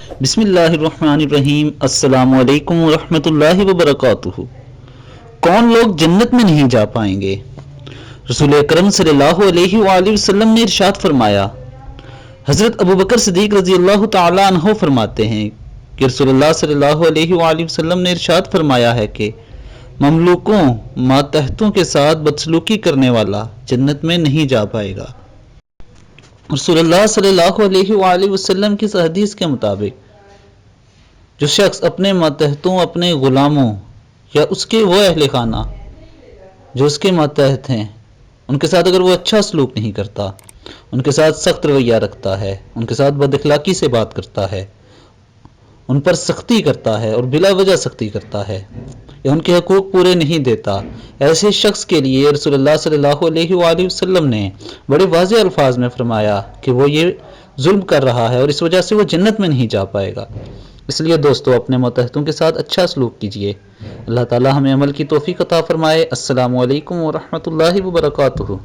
بسم اللہ الرحمن الرحیم۔ السلام علیکم ورحمۃ اللہ وبرکاتہ۔ کون لوگ جنت میں نہیں جا پائیں گے؟ رسول اکرم صلی اللہ علیہ وآلہ وسلم نے ارشاد فرمایا، حضرت ابوبکر صدیق رضی اللہ تعالی عنہ فرماتے ہیں کہ رسول اللہ صلی اللہ علیہ وآلہ وسلم نے ارشاد فرمایا ہے کہ مملوکوں ماتحتوں کے ساتھ بدسلوکی کرنے والا جنت میں نہیں جا پائے گا۔ رسول اللہ صلی اللہ علیہ وآلہ وسلم کی اس حدیث کے مطابق جو شخص اپنے ماتحتوں، اپنے غلاموں یا اس کے وہ اہل خانہ جو اس کے ماتحت ہیں، ان کے ساتھ اگر وہ اچھا سلوک نہیں کرتا، ان کے ساتھ سخت رویہ رکھتا ہے، ان کے ساتھ بد اخلاقی سے بات کرتا ہے، ان پر سختی کرتا ہے اور بلا وجہ سختی کرتا ہے یا ان کے حقوق پورے نہیں دیتا، ایسے شخص کے لیے رسول اللہ صلی اللہ علیہ وآلہ وسلم نے بڑے واضح الفاظ میں فرمایا کہ وہ یہ ظلم کر رہا ہے اور اس وجہ سے وہ جنت میں نہیں جا پائے گا۔ اس لیے دوستو اپنے ماتحتوں کے ساتھ اچھا سلوک کیجیے۔ اللہ تعالی ہمیں عمل کی توفیق عطا فرمائے۔ السلام علیکم ورحمۃ اللہ وبرکاتہ۔